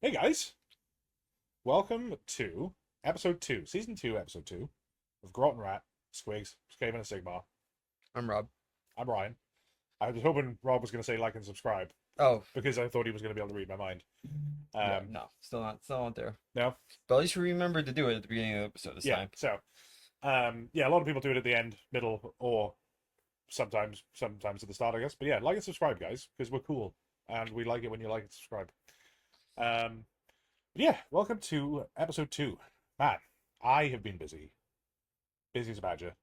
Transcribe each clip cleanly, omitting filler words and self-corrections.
Hey guys, welcome to episode 2, season 2, episode 2 of Grot Rat Squigs, Skaven and Sigmar. I'm Rob. I'm Ryan. I was hoping Rob was going to say like and subscribe Oh, because I thought he was going to be able to read my mind. yeah, no, still not there. No, But at least we remembered to do it at the beginning of the episode this yeah. time. So, yeah, a lot of people do it at the end, middle, or sometimes at the start, I guess. But yeah, like and subscribe, guys, because we're cool and we like it when you like and subscribe. Um, but yeah, welcome to episode 2. Man, I have been busy as a badger.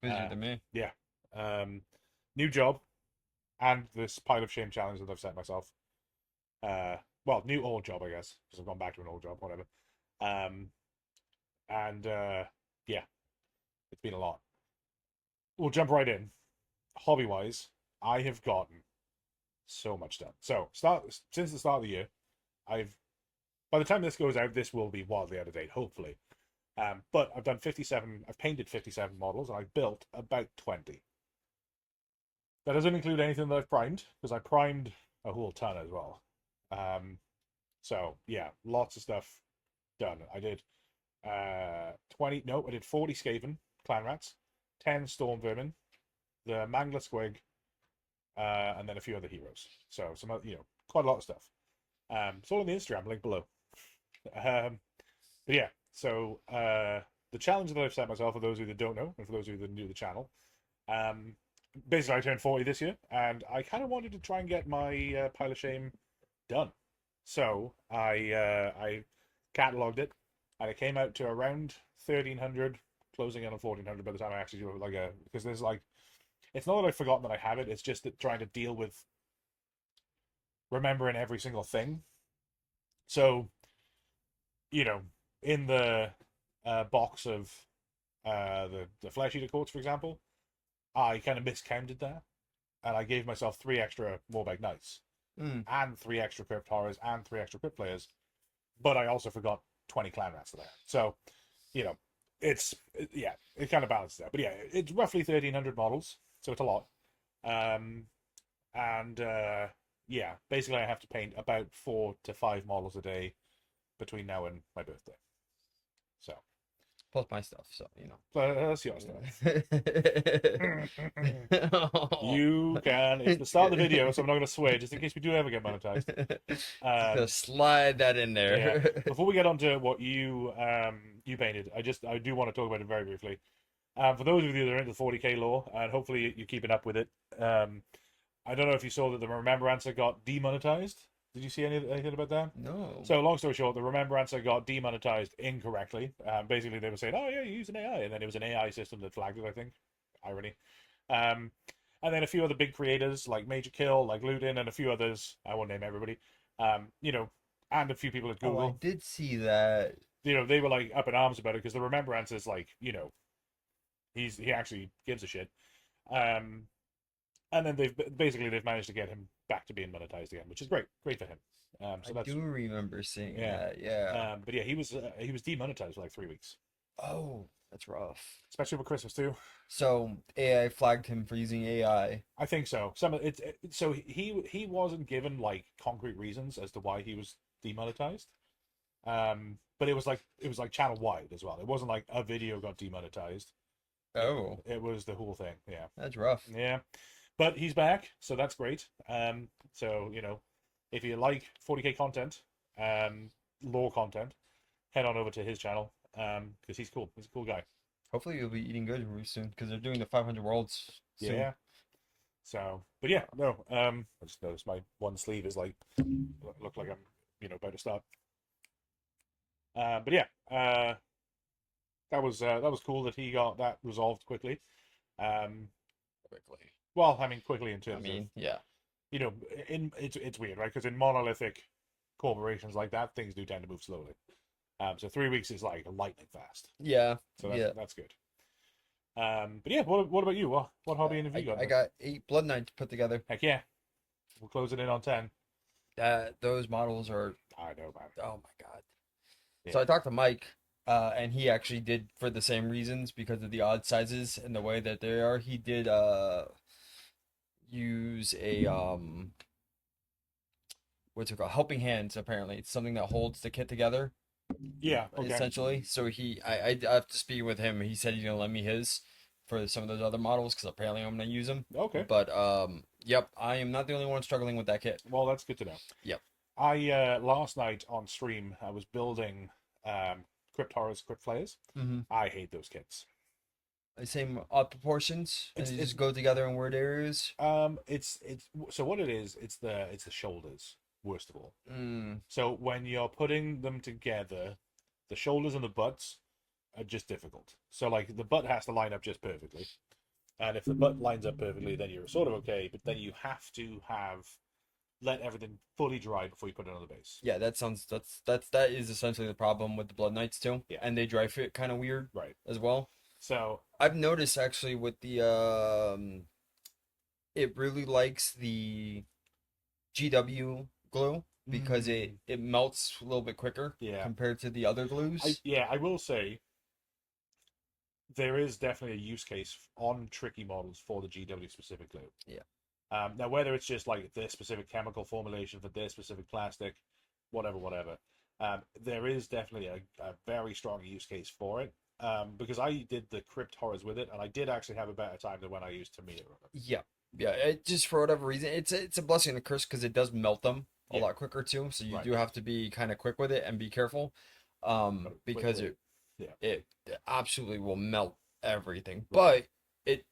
Busier than me. Yeah. Um, New job and this pile of shame challenge that I've set myself. Well, new old job, I guess, because I've gone back to an old job, whatever. Um, and yeah, it's been a lot. We'll jump right in. Hobby wise, I have gotten so much done. So since the start of the year, I've by the time this goes out, this will be wildly out of date, hopefully. But I've done 57. I've painted 57 models, and I've built about 20. That doesn't include anything that I've primed, because I primed a whole ton as well. So yeah, lots of stuff done. I did 20. No, I did 40 Skaven clan rats, 10 storm vermin, the Mangler Squig, and then a few other heroes. So some quite a lot of stuff. It's all on the Instagram link below. But yeah, so the challenge that I've set myself, for those of you that don't know, and for those of you that are new to the channel, basically I turned 40 this year, and I kind of wanted to try and get my pile of shame done. So I cataloged it, and it came out to around 1,300, closing in on 1,400 by the time I actually do it. Because there's it's not that I've forgotten that I have it. It's just that trying to deal with remembering every single thing. So in the box of the flesh eater courts, for example, I kind of miscounted that, and I gave myself 3 extra Morbeg Knights, and 3 extra Crypt Horrors, and 3 extra Crypt Players, but I also forgot 20 Clan Rats there. So, it kind of balances out. But yeah, it's roughly 1,300 models, so it's a lot. Um, and yeah, basically I have to paint about 4 to 5 models a day between now and my birthday. So. Plus my stuff, so That's your stuff. Oh. You can. It's the start of the video, so I'm not going to swear, just in case we do ever get monetized. Just gonna slide that in Yeah. there. Before we get on to what you painted, I do want to talk about it very briefly. For those of you that are into the 40k lore, and hopefully you're keeping up with it, I don't know if you saw that the Remembrancer got demonetized. Did you see anything about that? No. So, long story short, the Remembrancer got demonetized incorrectly. Basically, they were saying, "Oh yeah, you use an AI," and then it was an AI system that flagged it. I think, irony. Um, and then a few other big creators like Major Kill, like Ludin, and a few others. I won't name everybody. And a few people at Oh, I Google. did see that. They were like up in arms about it because the Remembrancer is like, he actually gives a shit. Um, and then they've managed to get him back to being monetized again, which is great for him. So I that's do remember seeing yeah. that. Yeah. But yeah, he was demonetized for like 3 weeks, Oh, that's rough. especially for Christmas too. So AI flagged him for using AI. I think so. So he wasn't given like concrete reasons as to why he was demonetized. But it was like channel wide as well. It wasn't like a video got demonetized. Oh, It was the whole thing. Yeah. that's rough. Yeah. But he's back, so that's great. So if you like 40k content, lore content, head on over to his channel. Because he's cool. He's a cool guy. Hopefully you'll be eating good really soon because they're doing the 500 worlds soon. Yeah. So, but yeah, no. I just noticed my one sleeve is like look like I'm about to start. But yeah, that was cool that he got that resolved quickly. Um, Quickly. well, I mean quickly in I terms of mean, yeah. it's weird, right? Because in monolithic corporations like that, things do tend to move slowly. So 3 weeks is like lightning fast. Yeah. So Yeah. that's good. But yeah, what about you? What hobby have you got? I got 8 Blood Knights put together. Heck yeah, we'll close it in on 10. Those models are, I know, man. oh my God. Yeah. So I talked to Mike, and he actually did, for the same reasons, because of the odd sizes and the way that they are, he did use a what's it called? Helping hands. Apparently, it's something that holds the kit together. Yeah. Okay. Essentially. So I have to speak with him. He said he's gonna lend me his for some of those other models because apparently I'm gonna use them. Okay. But yep, I am not the only one struggling with that kit. Well, that's good to know. Yep. I last night on stream I was building Crypt Horrors, Crypt Flayers. Mm-hmm. I hate those kits. The same odd proportions, and It's they it's just go together in weird areas. it's so what it is. It's the shoulders worst of all. Mm. So when you're putting them together, the shoulders and the butts are just difficult. So like the butt has to line up just perfectly, and if the butt lines up perfectly, then you're sort of okay. But then you have to have let everything fully dry before you put it on the base. Yeah, that is essentially the problem with the Blood Knights too. Yeah. And they dry fit kind of weird Right. as well. So I've noticed actually with the it really likes the GW glue because it melts a little bit quicker Yeah. compared to the other glues. I will say there is definitely a use case on tricky models for the GW specific glue. Yeah. Now, whether it's just like their specific chemical formulation for their specific plastic, whatever, there is definitely a very strong use case for it. Because I did the Crypt Horrors with it, and I did actually have a better time than when I used Tamir on it. Yeah, yeah. It just for whatever reason, it's a blessing and a curse because it does melt them a Yeah. lot quicker too. So you Right. do have to be kind of quick with it and be careful, because Yeah. it absolutely will melt everything. But it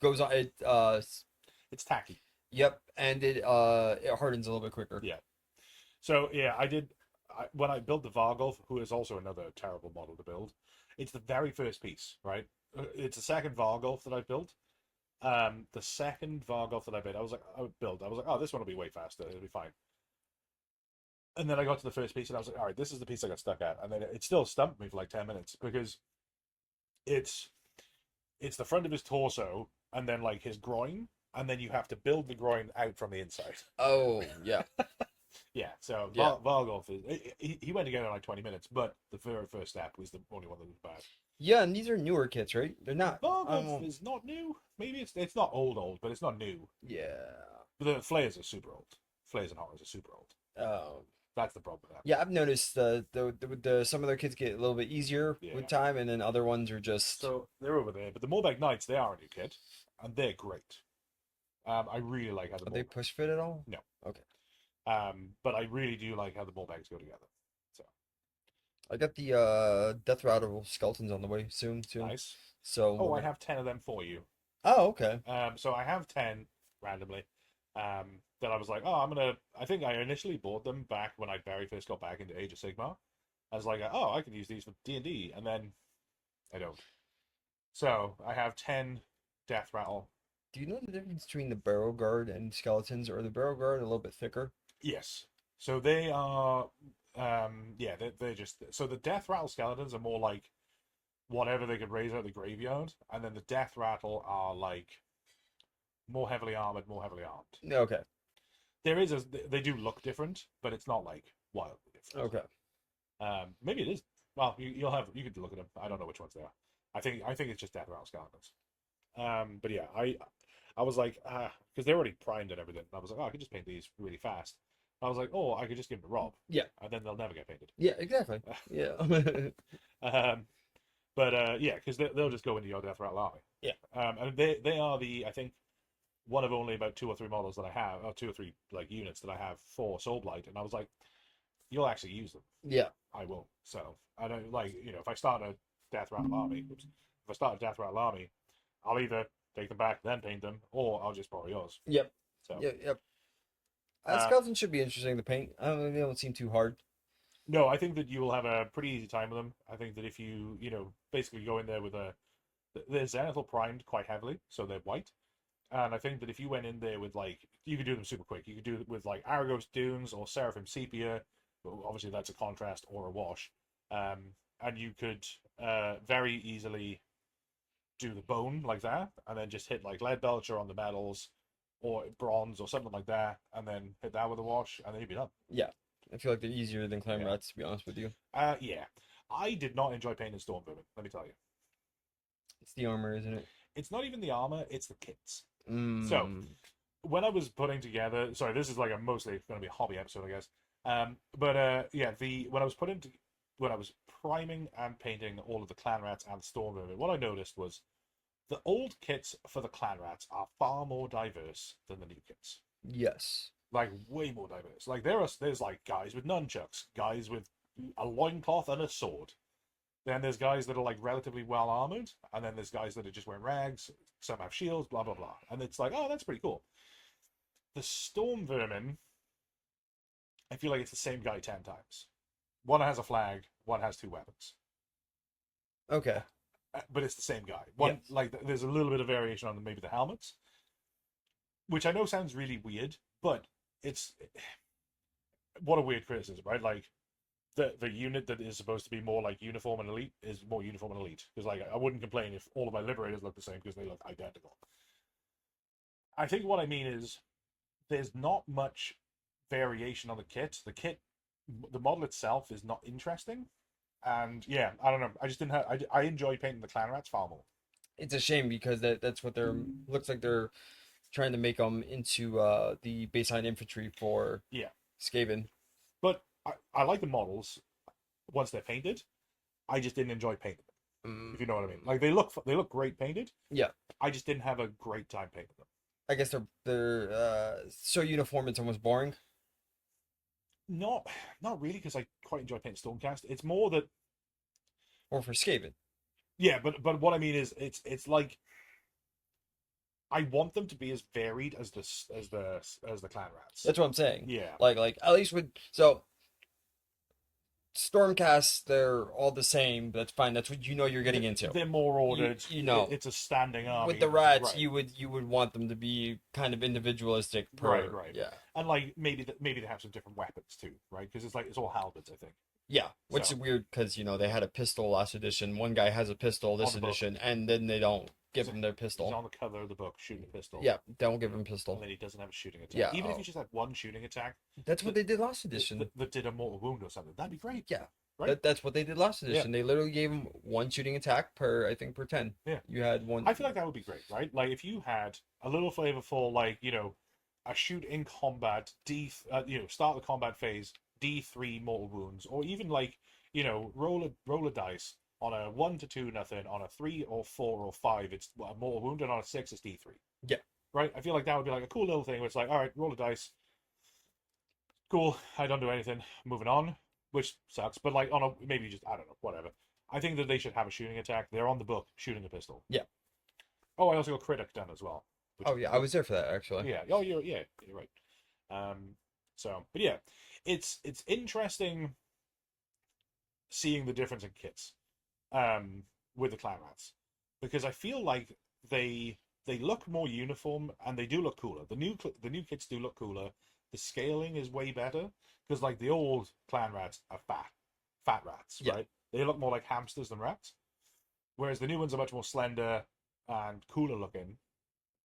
goes on. It's tacky. Yep, and it hardens a little bit quicker. Yeah. So yeah, when I built the Vargolf, who is also another terrible model to build. It's the very first piece, right? It's the second Vargolf that I built. The second Vargolf that I built, I was like, oh, this one will be way faster. It'll be fine. And then I got to the first piece, and I was like, all right, this is the piece I got stuck at. And then it still stumped me for like 10 minutes because it's the front of his torso, and then like his groin, and then you have to build the groin out from the inside. Oh yeah. Yeah, so Yeah. Vargolf he went together in like 20 minutes, but the very first step was the only one that was bad. Yeah, and these are newer kits, right? They're not. Vargolf is not new. Maybe it's not old, but it's not new. Yeah. But the Flayers are super old. Flayers and Horrors are super old. That's the problem with that. Yeah, I've noticed the some of their kits get a little bit easier Yeah. with time, and then other ones are just. So they're over there, but the Morbeg Knights, they are a new kit, and they're great. I really like how the Are they push fit at all? No. Okay. But I really do like how the Morbegs go together. So I got the Death Rattle skeletons on the way soon. nice. So. Oh, I have 10 of them for you. Oh, okay. So I have 10 randomly. That I was like, I think I initially bought them back when I very first got back into Age of Sigmar. I was like, I can use these for D&D, and then I don't. So I have 10 Death Rattle. Do you know the difference between the Barrow Guard and skeletons, or the Barrow Guard a little bit thicker? Yes. So they are, they're just, so the Death Rattle skeletons are more like whatever they could raise out of the graveyard, and then the Death Rattle are like more heavily armored. Okay. They do look different, but it's not like wildly different. Okay. Maybe it is. Well, you could look at them. I don't know which ones they are. I think it's just Death Rattle skeletons. But yeah, I was like, because they're already primed and everything. I was like, I could just paint these really fast. I was like, I could just give them to Rob. Yeah. And then they'll never get painted. Yeah, exactly. Yeah. Yeah, because they'll just go into your Death Rattle army. Yeah. And they are I think one of only about 2 or 3 models that I have, or 2 or 3 like units that I have for Soul Blight, and I was like, you'll actually use them. Yeah. I will. So I don't if I start a Death Rattle army, I'll either take them back, then paint them, or I'll just borrow yours. Yep. So Yep. Skeleton should be interesting to paint. They don't seem too hard. No, I think that you will have a pretty easy time with them. I think that if you basically go in there with they're zenithal primed quite heavily, so they're white. And I think that if you went in there with you could do them super quick. You could do it with Aragos Dunes or Seraphim Sepia. Well, obviously, that's a contrast or a wash. And you could very easily do the bone like that, and then just hit like Lead Belcher on the metals or bronze or something like that, and then hit that with a wash, and then you'd be done. Yeah. I feel like they're easier than Clan Rats, to be honest with you. Yeah. I did not enjoy painting Storm Vermin, let me tell you. It's the armor, isn't it? It's not even the armor, it's the kits. Mm. So, when I was putting together, sorry, this is like a mostly going to be a hobby episode, I guess. Yeah, the when I was priming and painting all of the clan rats and storm vermin, what I noticed was the old kits for the clan rats are far more diverse than the new kits. Yes. Like way more diverse. Like there's like guys with nunchucks, guys with a loincloth and a sword. Then there's guys that are like relatively well armored, and then there's guys that are just wearing rags. Some have shields, blah blah blah, and it's like, oh, that's pretty cool. The storm vermin, I feel like it's the same guy 10 times. One has a flag, one has two weapons, Okay. but it's the same guy. Yes. One like there's a little bit of variation on maybe the helmets, which I know sounds really weird, but it's what a weird criticism, right? Like the unit that is supposed to be more like uniform and elite is more uniform and elite. Because like I wouldn't complain if all of my liberators look the same because they look identical. I think what I mean is there's not much variation on the kit. The model itself is not interesting, and yeah, I don't know. I just didn't have. I enjoy painting the clan rats far more. It's a shame because that's what they're looks like they're trying to make them into the baseline infantry for Yeah, Skaven. but I like the models once they're painted. I just didn't enjoy painting them. If you know what I mean. Like they look great painted. Yeah. I just didn't have a great time painting them. I guess they're so uniform it's almost boring. Not not really because I quite enjoy painting Stormcast. It's more that Or for Skaven. yeah, but what I mean is it's like I want them to be as varied as the clan rats. That's what I'm saying. Yeah. Like at least with so Stormcast, they're all the same. That's fine. That's what you know you're getting into. They're more ordered. You know, it's a standing army. with the rats, right. you would want them to be kind of individualistic. Right. Yeah. And like maybe they have some different weapons too, right? Because it's all halberds, I think. Yeah, which So. is weird because they had a pistol last edition. One guy has a pistol this On the book. edition, and then they don't give him their He's pistol. on the cover of the book shooting a pistol. Yeah, don't give him And pistol. then he doesn't have a shooting attack. Yeah, Even if he just had one shooting attack. That's what they did last edition. That did a mortal wound or something. That'd be great. Yeah. Right? That's what they did last edition. They literally gave him one shooting attack per, I think, per 10. Yeah. You had one. I feel like that would be great, right? Like if you had a little flavorful, like, a shoot in combat, start the combat phase, D3 mortal wounds, or even like, roll a dice on a 1 to 2 nothing, on a 3 or 4 or 5, it's a mortal wound, and on a 6, it's D3. Yeah. Right? I feel like that would be like a cool little thing where it's like, all right, roll a dice. Cool, I don't do anything. Moving on. Which sucks, but like maybe just I don't know, whatever. I think that they should have a shooting attack. They're on the book shooting a pistol. Yeah. Oh, I also got critic done as well. Oh yeah, I was there for that actually. Yeah. Oh, you're right. But yeah, it's interesting seeing the difference in kits, with the clan rats, because I feel like they look more uniform and they do look cooler. The new kits do look cooler. The scaling is way better because like the old clan rats are fat rats, Yeah. right? They look more like hamsters than rats, whereas the new ones are much more slender and cooler looking.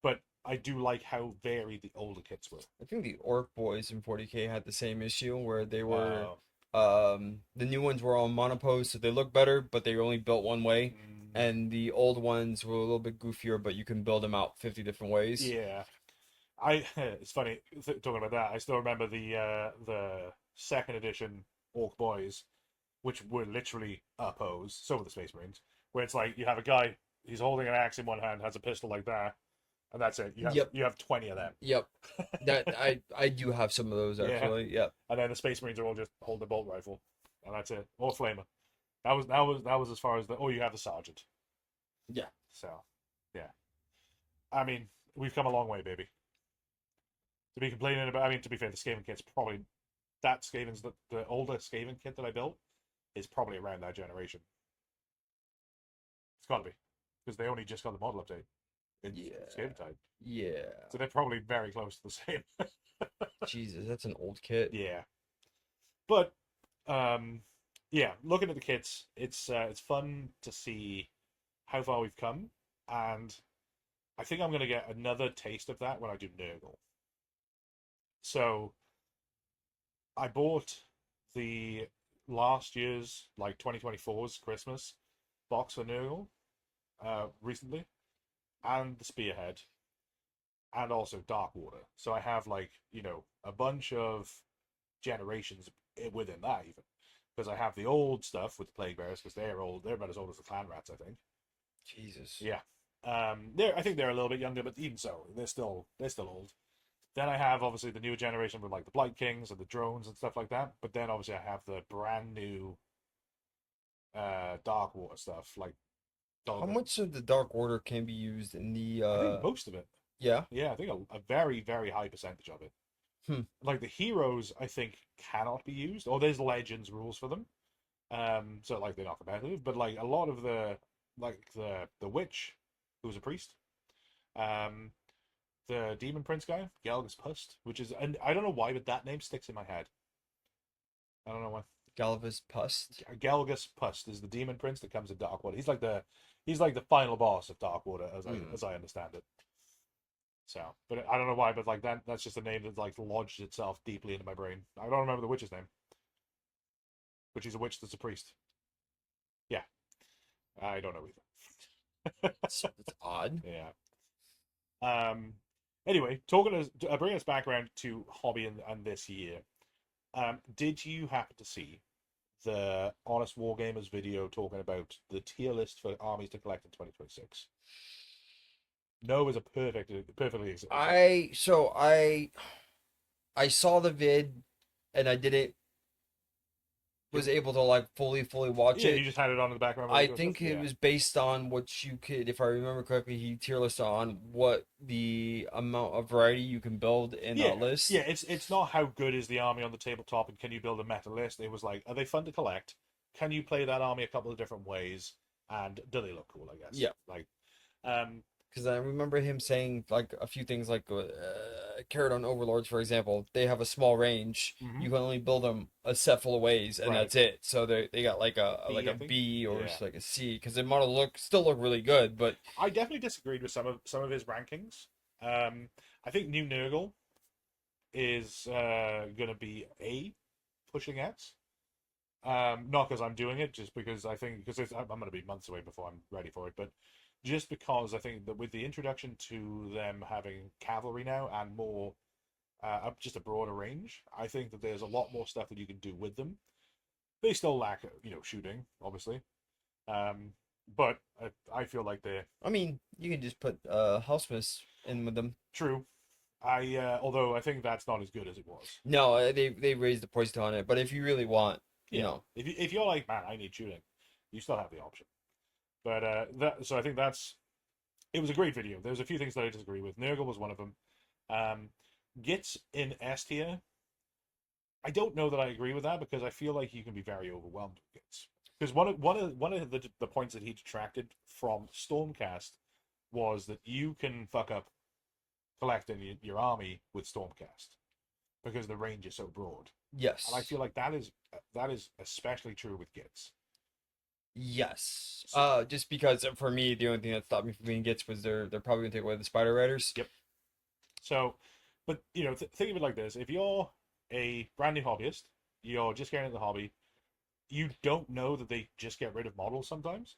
But I do like how varied the older kits were. I think the Orc boys in 40K had the same issue where they were Uh, the new ones were on monopose, so they look better, but they were only built one way. mm, And the old ones were a little bit goofier, but you can build them out 50 different ways. yeah, it's funny talking about that. I still remember the second edition Orc Boys, which were literally opposed. So were the Space Marines, where it's like you have a guy, he's holding an axe in one hand, has a pistol like that, and that's it. You have 20 of them. Yep. That I do have some of those Yeah. actually. Yep. And then the Space Marines are all just holding a bolt rifle, and that's it, or flamer. That was as far as you have the sergeant. Yeah. So, yeah. I mean, we've come a long way, baby. To be complaining about, I mean, to be fair, the Skaven kit's probably that Skaven's the older Skaven kit that I built is probably around that generation. It's got to be because they only just got the model update in Skaven type, Yeah. so they're probably very close to the same. Jesus, that's an old kit. Yeah, but yeah, looking at the kits, it's fun to see how far we've come, and I think I'm gonna get another taste of that when I do Nurgle. So I bought the last year's, like 2024's Christmas box for Nurgle recently, and the Spearhead. and also Dark Water. So I have like, a bunch of generations within that even. Because I have the old stuff with the Plague Bearers, because they're old. They're about as old as the Clan Rats, I think. Jesus. Yeah. I think they're a little bit younger, but even so, they're still old. Then I have obviously the newer generation with like the Blight Kings and the drones and stuff like that. But then obviously I have the brand new Dark Water stuff, like How Dog. much of the Dark Order can be used in the I think most of it. yeah? Yeah, I think a very, very high percentage of it. Hmm. Like the heroes, I think cannot be used, or there's legends rules for them. So like they're not competitive, but like a lot of the witch, who's a priest, um, the demon prince guy, Gelgus Pust, which is, and I don't know why, but that name sticks in my head. I don't know why. Galvus Pust. Gelgus Pust is the demon prince that comes in Darkwater. He's like the final boss of Darkwater, as I understand it. So, but I don't know why, but like that's just a name that like lodged itself deeply into my brain. I don't remember the witch's name, but she's a witch that's a priest. Yeah, I don't know either. That's odd. Yeah. Anyway, bringing us back around to hobby and this year. Did you happen to see the Honest Wargamers video talking about the tier list for armies to collect in 2026? No is a perfectly example. I saw the vid and I didn't was able to like fully watch Yeah, it. you just had it on in the background. I think it was based on what you could, if I remember correctly, he tier listed on what the amount of variety you can build in that list. Yeah, it's not how good is the army on the tabletop and can you build a meta list. It was like, are they fun to collect? Can you play that army a couple of different ways? And do they look cool? I guess. Yeah. Like, Because I remember him saying like a few things like carrot on overlords, for example, they have a small range. Mhm. You can only build them a set full of ways, and Right. that's it. So they got like a B, like I a think. B or Yeah. like a C because the model still look really good, but I definitely disagreed with some of his rankings. I think New Nurgle is gonna be A, pushing X. Not because I'm doing it, just because I think I'm going to be months away before I'm ready for it, but just because I think that with the introduction to them having cavalry now and more, just a broader range, I think that there's a lot more stuff that you can do with them. They still lack, shooting, obviously, but I feel like they're I mean you can just put Housemiths in with them. true. Although I think that's not as good as it was. No, they raised the price on it, but if you really want, you know, If you're like, man, I need shooting, you still have the option. But so I think it was a great video. There's a few things that I disagree with. Nurgle was one of them. Gits in S tier, I don't know that I agree with that because I feel like you can be very overwhelmed with Gits. Because one of the points that he detracted from Stormcast was that you can fuck up collecting your army with Stormcast because the range is so broad. yes, And I feel like that is especially true with Gits. yes. Just because for me, the only thing that stopped me from being Gits was they're probably gonna take away the Spider Riders. Yep. So, but think of it like this: if you're a brand new hobbyist, you're just getting into the hobby, you don't know that they just get rid of models sometimes,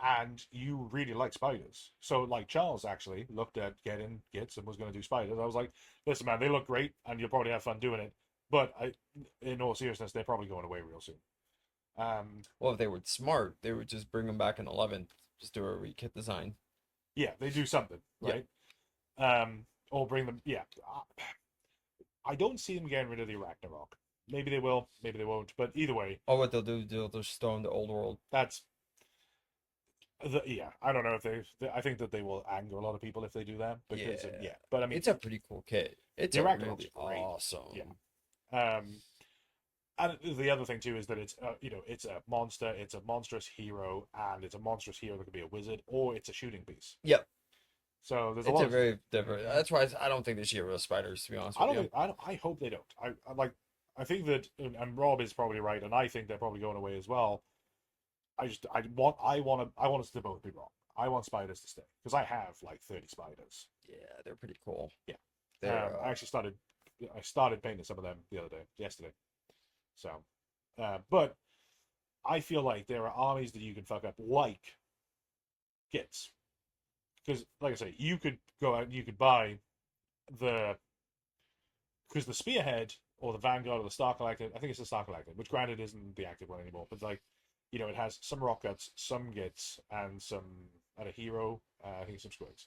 and you really like spiders. So, like Charles actually looked at getting Gits and was going to do spiders. I was like, listen, man, they look great, and you'll probably have fun doing it. But in all seriousness, they're probably going away real soon. Well, if they were smart, they would just bring them back in 11th, just do a rekit design. Yeah, they do something, right? Or bring them. Yeah, I don't see them getting rid of the Ragnarok. Maybe they will, maybe they won't. But either way, Or what they'll do, they'll just throw in the old world. that's I don't know if I think that they will anger a lot of people if they do that because but I mean It's a pretty cool kit. It's the a Ragnarok's really great. awesome. Yeah. And the other thing too is that it's it's a monster, it's a monstrous hero, and it's a monstrous hero that could be a wizard or it's a shooting piece. Yep. So there's It's a a lot. very different. That's why I don't think they should get rid of spiders. To be honest I with don't you. think I hope they don't. I like. I think that, and Rob is probably right, and I think they're probably going away as well. I want us to both be wrong. I want spiders to stay because I have like 30 spiders. Yeah, they're pretty cool. Yeah. They're, I actually started painting some of them yesterday. So, but I feel like there are armies that you can fuck up like Gits. Because, like I say, you could go out and you could buy the because the Spearhead or the Vanguard or the Star Collector, I think it's the Star Collector, which granted isn't the active one anymore, but like, it has some rock guts, some gits, and a hero, I think some squigs,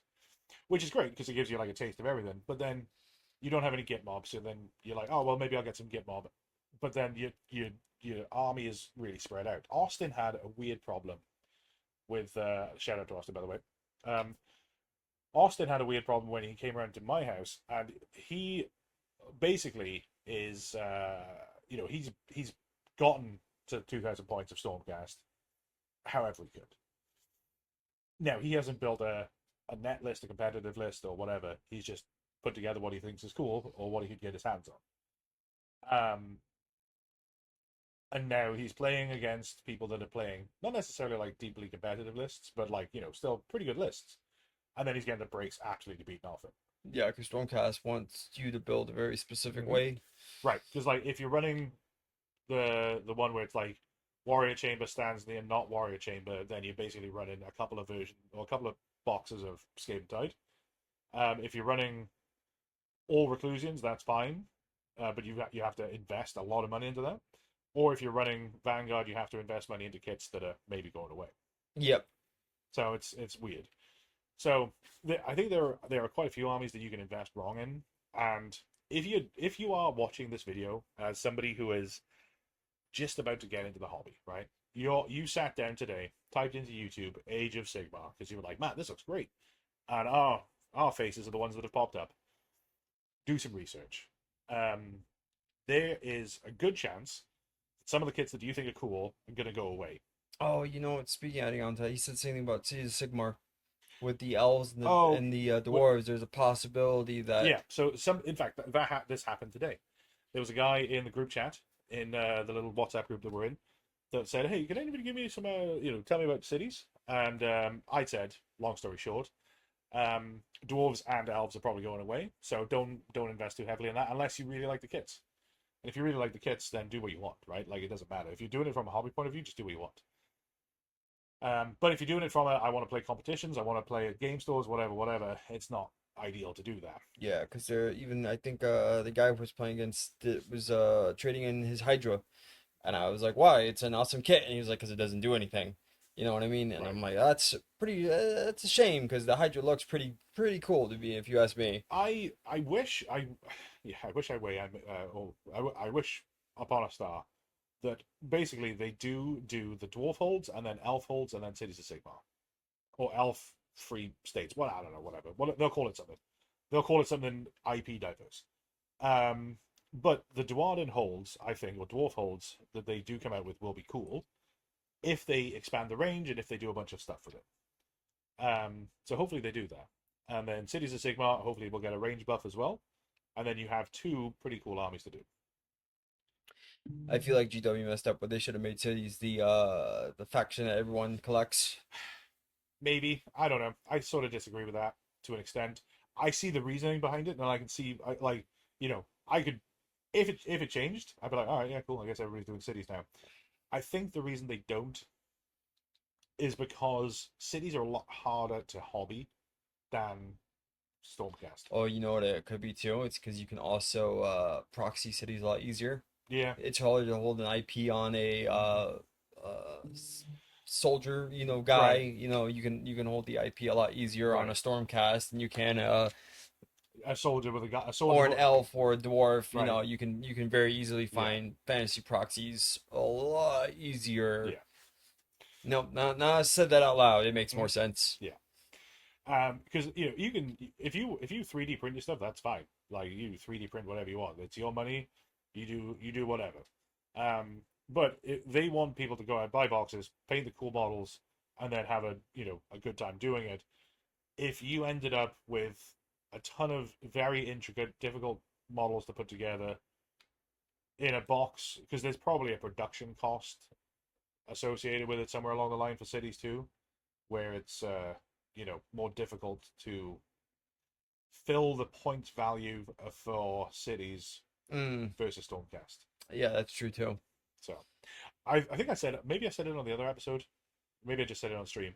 which is great because it gives you like a taste of everything. But then you don't have any git mobs, so then you're like, oh well, maybe I'll get some git mob, but then your army is really spread out. Austin had a weird problem with shout out to Austin by the way. Um, Austin had a weird problem when he came around to my house, and he basically is he's gotten to 2,000 points of Stormcast however he could. Now he hasn't built a net list, a competitive list, or whatever. He's just put together what he thinks is cool or what he could get his hands on. And now he's playing against people that are playing not necessarily like deeply competitive lists, but like still pretty good lists. And then he's getting the breaks absolutely beaten off him. Yeah, because Stormcast wants you to build a very specific way. Right, because like if you're running the one where it's like Warrior Chamber stands near not Warrior Chamber, then you're basically running a couple of versions or a couple of boxes of Skaven Tide. If you're running all Reclusians, that's fine, but you have to invest a lot of money into that. Or if you're running Vanguard, you have to invest money into kits that are maybe going away. Yep. So it's weird. So I think there are quite a few armies that you can invest wrong in, and if you are watching this video as somebody who is just about to get into the hobby, right? You sat down today, typed into YouTube Age of Sigmar because you were like, man, this looks great, and our faces are the ones that have popped up. Do some research. There is a good chance that some of the kits that you think are cool are going to go away. Oh, speaking adding on to that, he said something about Cities of Sigmar with the elves and the dwarves. There's a possibility that So in fact, this happened today. There was a guy in the group chat in the little WhatsApp group that we're in that said, "Hey, can anybody give me some, tell me about cities?" And I said, long story short, dwarves and elves are probably going away, so don't invest too heavily in that unless you really like the kits. And if you really like the kits, then do what you want, right? Like it doesn't matter if you're doing it from a hobby point of view, just do what you want. But if you're doing it from I want to play competitions, I want to play at game stores, whatever, it's not ideal to do that. Yeah, because I think the guy who was playing against was trading in his Hydra, and I was like, why? It's an awesome kit, and he was like, because it doesn't do anything. You know what I mean? And Right. I'm like, that's that's a shame because the Hydra looks pretty cool to be, if you ask me. I wish I wish upon a star that basically they do the dwarf holds and then elf holds and then Cities of Sigmar or elf free states. Well, I don't know, whatever. Well, they'll call it something. They'll call it something IP diverse. But the Dwarden holds, I think, or dwarf holds that they do come out with will be cool if they expand the range and if they do a bunch of stuff with it. So hopefully they do that. And then Cities of Sigmar, hopefully we'll get a range buff as well. And then you have two pretty cool armies to do. I feel like GW messed up, but they should have made cities the faction that everyone collects. Maybe. I don't know. I sort of disagree with that to an extent. I see the reasoning behind it, and I can see, I could, if it changed, I'd be like, all right, yeah, cool. I guess everybody's doing cities now. I think the reason they don't is because cities are a lot harder to hobby than Stormcast. Oh, you know what it could be too? It's because you can also proxy cities a lot easier. Yeah. It's harder to hold an IP on a soldier, guy. Right. You can hold the IP a lot easier on a Right. Stormcast than you can A soldier with a guy, a soldier or an elf or a dwarf. Right. You can very easily Yeah. find fantasy proxies a lot easier. Yeah. No, I said that out loud. It makes more sense. Yeah. Because you can if you 3D print your stuff, that's fine. Like you 3D print whatever you want. It's your money. You do whatever. But they want people to go out, buy boxes, paint the cool models, and then have a good time doing it. If you ended up with a ton of very intricate, difficult models to put together in a box, because there's probably a production cost associated with it somewhere along the line for cities too, where it's more difficult to fill the points value for cities versus Stormcast. Yeah, that's true too. So I think I said, maybe I said it on the other episode, maybe I just said it on stream.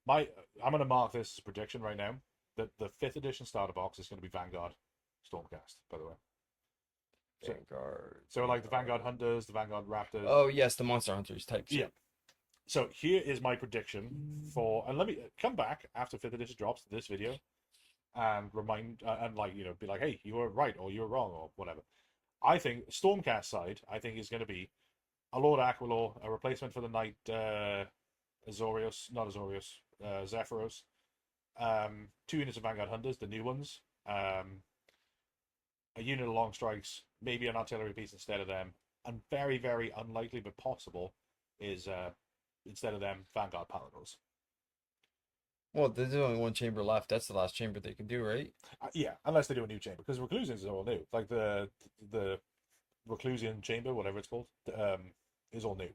I'm going to mark this as a prediction right now that the 5th edition starter box is going to be Vanguard. Stormcast, by the way. So, Vanguard. so like the Vanguard Hunters, the Vanguard Raptors. Oh yes, the Monster Hunters type Yeah. shit. So here is my prediction for, and let me come back after 5th edition drops this video and remind, and like, be like, hey, you were right or you were wrong or whatever. I think Stormcast side, I think is going to be a Lord Aquilor, a replacement for the Knight Azorius, not Azorius, Zephyros. 2 units of Vanguard Hunters, the new ones. A unit of Long Strikes, maybe an artillery piece instead of them. And very, very unlikely but possible is instead of them, Vanguard Paladins. Well, there's only one chamber left. That's the last chamber they can do, right? Yeah, unless they do a new chamber, because Reclusions are all new. Like the Reclusian chamber, whatever it's called, is all new.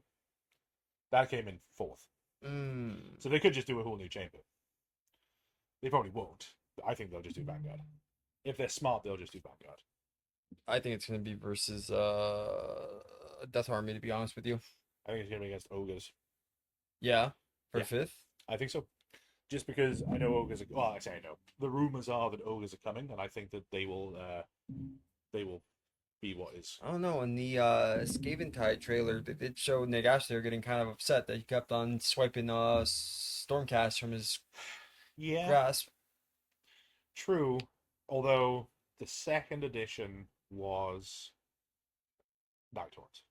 That came in 4th. So they could just do a whole new chamber. They probably won't. But I think they'll just do Vanguard. If they're smart, they'll just do Vanguard. I think it's going to be versus Death Army, to be honest with you. I think it's going to be against Ogres. Yeah, for Yeah. 5th? I think so. Just because I know Ogres are... Well, I say I know. The rumors are that Ogres are coming, and I think that they will be what is. I don't know. In the Skaven Tide trailer, they did show Nick Ashley getting kind of upset that he kept on swiping Stormcast from his grasp. True. Although the 2nd edition was Nighthorns.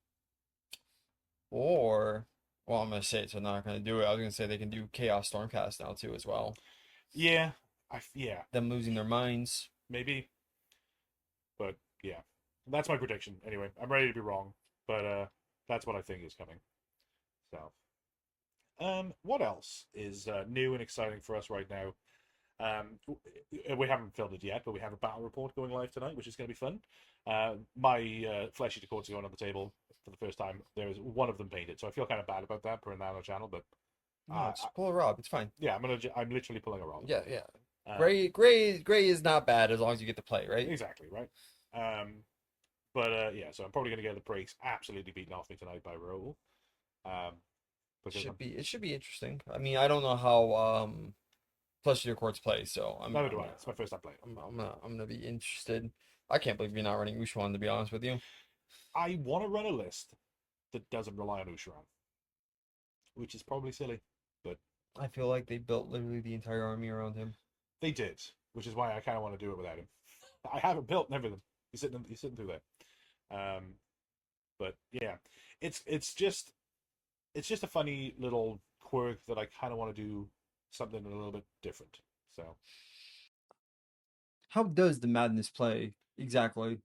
Or, well, I'm going to say it, so I'm not going to do it. I was going to say they can do Chaos Stormcast now, too, as well. Yeah. Them losing their minds. Maybe. But, yeah. That's my prediction. Anyway, I'm ready to be wrong. But that's what I think is coming. So. What else is new and exciting for us right now? We haven't filmed it yet, but we have a battle report going live tonight, which is going to be fun. My Flesh Eater Courts are going on the table for the first time. There is one of them painted, so I feel kind of bad about that per Nano channel, but No, just pull a Rob. It's fine. yeah, I'm literally pulling a Rob. Yeah. Gray is not bad as long as you get to play, right? Exactly, right. Yeah, so I'm probably going to get the brakes absolutely beaten off me tonight by Raoul. It should be interesting. I mean, I don't know how Flesh Eater Courts play, so neither do I. It's my first time playing. I'm gonna be interested. I can't believe you're not running Ushuan, to be honest with you. I want to run a list that doesn't rely on Ushuan, which is probably silly, but I feel like they built literally the entire army around him. They did, which is why I kind of want to do it without him. I haven't built everything. He's sitting through there. But yeah, it's just a funny little quirk that I kind of want to do something a little bit different. So, how does the Madness play exactly?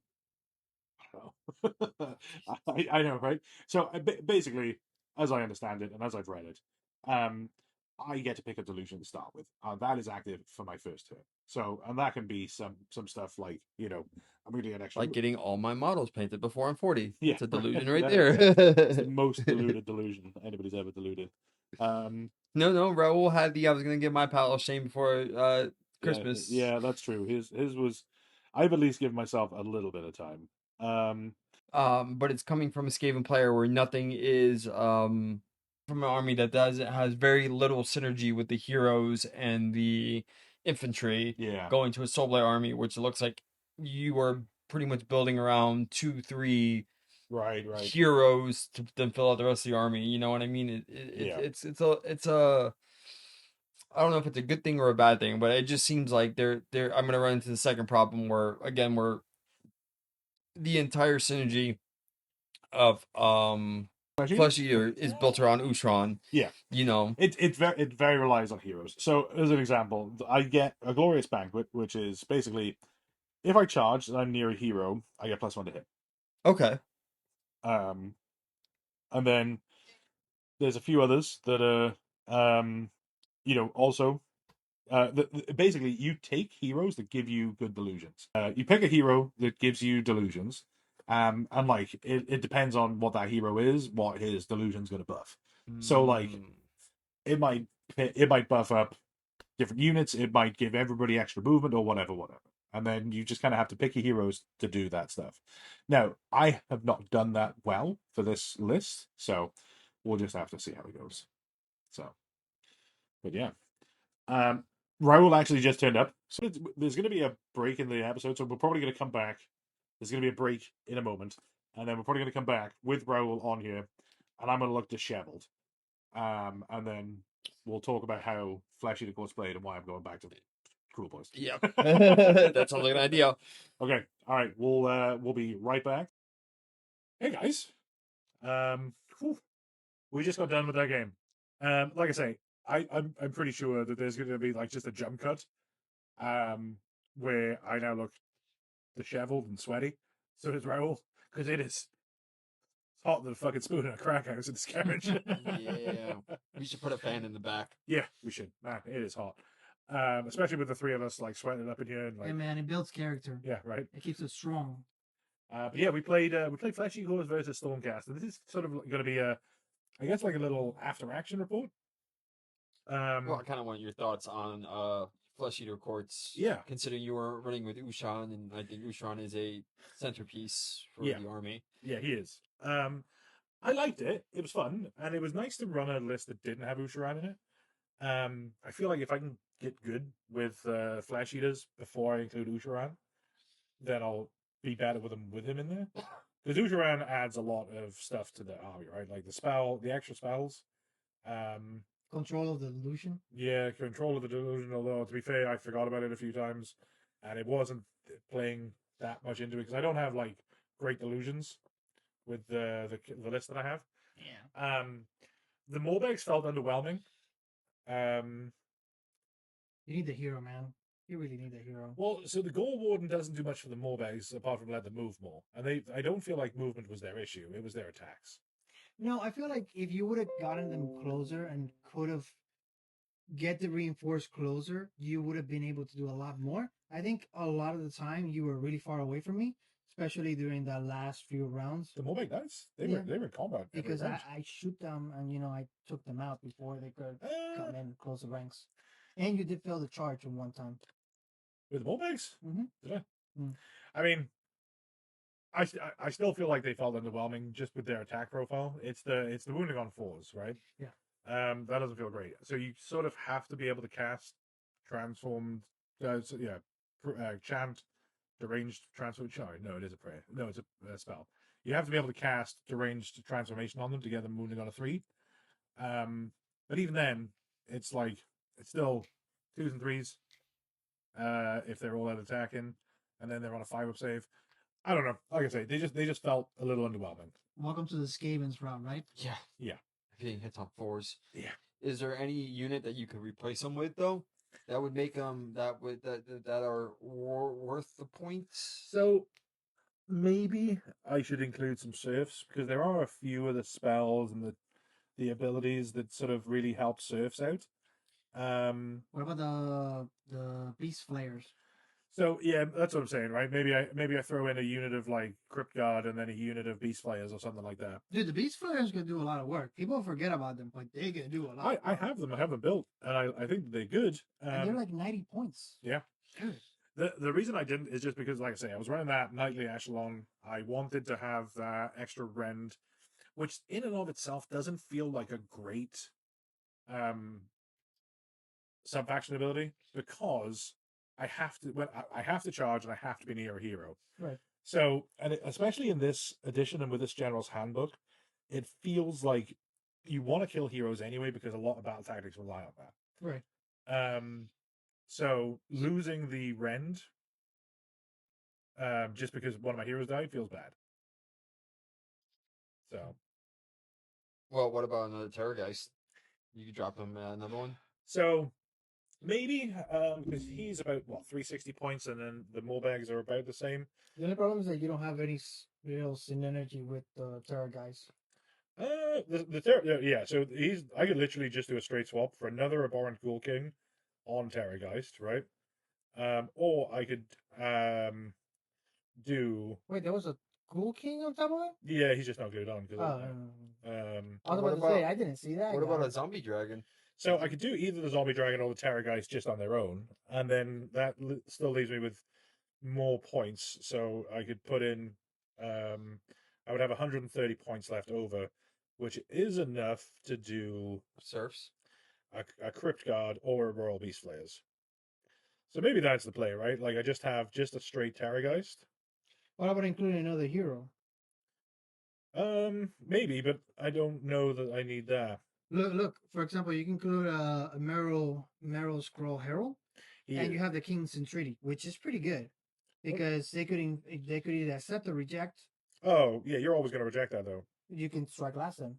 I know, right? So basically, as I understand it, and as I've read it, I get to pick a delusion to start with. That is active for my first turn. So, and that can be some stuff like, I'm going to get extra. Like getting all my models painted before I'm 40. Yeah, it's a delusion right there. It's the most deluded delusion anybody's ever deluded. No, Raul had I was going to get my pal of shame before Christmas. Yeah, that's true. His was. I've at least given myself a little bit of time. But it's coming from a Skaven player where nothing is from an army that has very little synergy with the heroes and the infantry. Yeah. Going to a Soulblade army, which looks like you are pretty much building around 2-3 right heroes to then fill out the rest of the army. You know what I mean? It's a I don't know if it's a good thing or a bad thing, but it just seems like I'm gonna run into the second problem where again we're the entire synergy of Flesh Eater is built around Ushuan. Yeah. It very relies on heroes. So as an example, I get a Glorious Banquet, which is basically if I charge and I'm near a hero, I get +1 to hit. Okay. And then there's a few others that are also basically you take heroes that give you good delusions. You pick a hero that gives you delusions, and like it depends on what that hero is, what his delusion's going to buff. So like it might buff up different units, it might give everybody extra movement or whatever, and then you just kind of have to pick your heroes to do that stuff. Now I have not done that well for this list, so we'll just have to see how it goes. So, but yeah. Raul actually just turned up. So there's going to be a break in the episode, so we're probably going to come back. There's going to be a break in a moment, and then we're probably going to come back with Raul on here, and I'm going to look disheveled. And then we'll talk about how Flesh Eater Course played and why I'm going back to Cruel Boys. Yep. That sounds like an idea. Okay, all right, we'll be right back. Hey guys, whew, we just got done with that game. Like I say, I'm pretty sure that there's going to be like just a jump cut, where I now look disheveled and sweaty. So does Raoul, because it is hot than a fucking spoon in a crack house in this carriage. Yeah, we should put a fan in the back. Yeah, we should. Man, it is hot. Especially with the three of us like sweating up in here and like. Yeah, man, it builds character. Yeah, right. It keeps us strong. But yeah, we played Flesh Eagles versus Stormcast, and this is sort of going to be I guess like a little after action report. Well, I kind of want your thoughts on Flesh Eater Courts. Yeah. Considering you were running with Ushan, and I think Ushan is a centerpiece for the army. Yeah, he is. I liked it. It was fun, and it was nice to run a list that didn't have Ushan in it. I feel like if I can get good with Flesh Eaters before I include Ushan, then I'll be better with him in there. Because Ushan adds a lot of stuff to the army, right? Like the extra spells. Control of the delusion. Yeah, control of the delusion. Although to be fair, I forgot about it a few times, and it wasn't playing that much into it because I don't have like great delusions with the list that I have. Yeah. The Morbegs felt underwhelming. You need the hero, man. You really need a hero. Well, so the Gore Warden doesn't do much for the Morbegs apart from let them move more, and I don't feel like movement was their issue. It was their attacks. No, I feel like if you would have gotten them closer and could have get the reinforced closer, you would have been able to do a lot more. I think a lot of the time you were really far away from me, especially during the last few rounds. The Morbeg Knights, they were in combat because I shoot them and I took them out before they could come in close the ranks. And you did fail the charge one time with the Morbegs. Mm-hmm. Did I? Mm. I mean, I still feel like they felt underwhelming just with their attack profile. It's the wounding on 4s, right? Yeah. That doesn't feel great. So you sort of have to be able to cast transformed, chant, deranged transform. Sorry, no, it is a prayer. No, it's a spell. You have to be able to cast deranged transformation on them to get them wounding on a 3. But even then, it's still 2s and 3s. If they're all out attacking, and then they're on a 5-up save. I don't know. Like I say, they just felt a little underwhelming. Welcome to the Skavens route, right? Yeah. Yeah. Getting hits on 4s. Yeah. Is there any unit that you could replace them with though? That would make them that are worth the points. So maybe I should include some serfs because there are a few of the spells and the abilities that sort of really help serfs out. What about the beast flayers? So yeah, that's what I'm saying, right? Maybe I throw in a unit of like Crypt Guard and then a unit of Beast Flayers or something like that. Dude, the Beast Flayers gonna do a lot of work. People forget about them, but they gonna do a lot. I have them. I have them built, and I think they're good. And they're like 90 points. Yeah. Good. The reason I didn't is just because, like I say, I was running that Knightly Echelon. I wanted to have that extra rend, which in and of itself doesn't feel like a great sub-faction ability because I have to charge and I have to be near a hero. Right. So, and especially in this edition and with this General's Handbook, it feels like you want to kill heroes anyway because a lot of battle tactics rely on that. Right. So losing the rend, just because one of my heroes died feels bad. So. Well, what about another Terrorgeist? You could drop him another one. So. Maybe, because he's about, 360 points, and then the Morbags are about the same. The only problem is that you don't have any real synergy with the Terrorgeist. Yeah, so I could literally just do a straight swap for another Abhorrent Ghoul King on Terrorgeist, right? Or I could, do... Wait, there was a Ghoul King on top of it? Yeah, he's just not glued on. I was about to say, I didn't see that. What about a Zombie Dragon? So I could do either the Zombie Dragon or the Terrorgeist just on their own, and then that still leaves me with more points. So I could put in, I would have 130 points left over, which is enough to do Serfs, a Crypt Guard or a Royal Beast Flayers. So maybe that's the play, right? Like I just have just a straight Terrorgeist. What about including another hero? Maybe, but I don't know that I need that. Look. For example, you can include a Merrill Scroll Herald, and you have the King's Entreaty, which is pretty good because they could either accept or reject. Oh, yeah, you're always going to reject that, though. You can strike last them.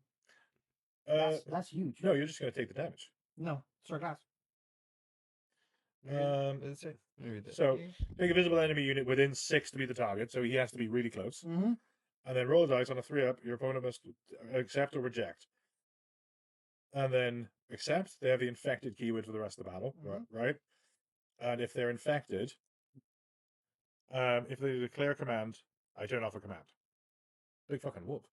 That's huge. No, you're just going to take the damage. No, strike last. So pick a visible enemy unit within 6 to be the target, so he has to be really close. Mm-hmm. And then roll a dice on a 3-up. Your opponent must accept or reject. And then accept, they have the infected keyword for the rest of the battle, right? And if they're infected, if they declare a command, I turn off a command. Big fucking whoop.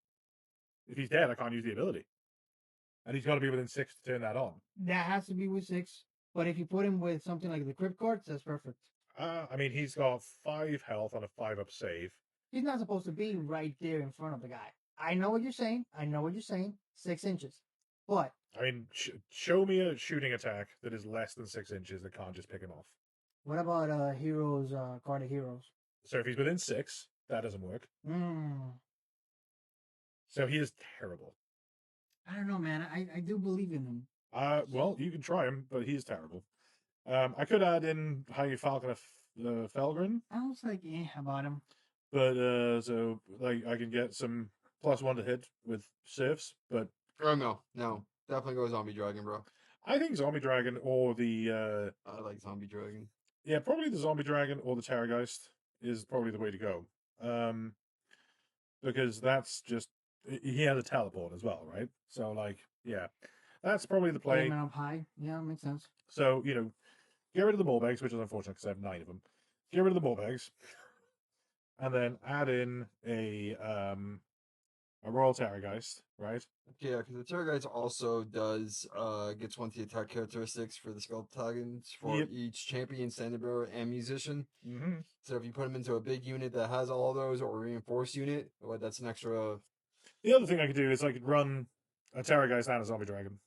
If he's dead, I can't use the ability. And he's got to be within 6 to turn that on. That has to be with 6. But if you put him with something like the Crypt Cards, that's perfect. I mean, he's got 5 health on a 5-up save. He's not supposed to be right there in front of the guy. I know what you're saying. 6 inches. But I mean, show me a shooting attack that is less than 6 inches that can't just pick him off. What about heroes, card of heroes? So if he's within 6, that doesn't work. So he is terrible. I don't know, man. I do believe in him. Well, you can try him, but he's terrible. I could add in High Falcon of Felgrin. I was like, about him. But, so, like, I can get some +1 to hit with Sifs, but... Oh, no. Definitely go Zombie Dragon, bro. I think Zombie Dragon or the... I like Zombie Dragon. Yeah, probably the Zombie Dragon or the Terrorgeist is probably the way to go. Because that's just... He has a teleport as well, right? So, like, yeah. That's probably the play. Put him up high. Yeah, makes sense. So, you know, get rid of the ball bags, which is unfortunate because I have 9 of them. Get rid of the ball bags. And then add in a Royal Terrorgeist, right? Yeah, because the Terrorgeist also does gets 1 to the attack characteristics for the Skeletons for each champion, standard bearer, and musician. Mm-hmm. So if you put him into a big unit that has all those, or a reinforced unit, well, that's an extra. The other thing I could do is I could run a Terrorgeist and a Zombie Dragon.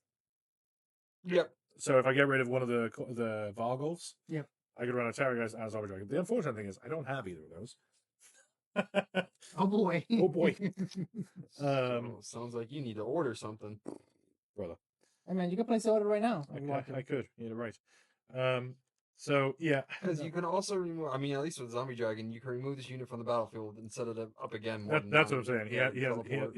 Yep. So if I get rid of one of the Vargulfs, yep, I could run a Terrorgeist and a Zombie Dragon. The unfortunate thing is I don't have either of those. Oh boy. Oh boy. Sounds like you need to order something, brother. Hey man, you can place the order right now. I could. Yeah, right. So yeah, because you can also remove. I mean, at least with Zombie Dragon, you can remove this unit from the battlefield and set it up again. That's what I'm saying. He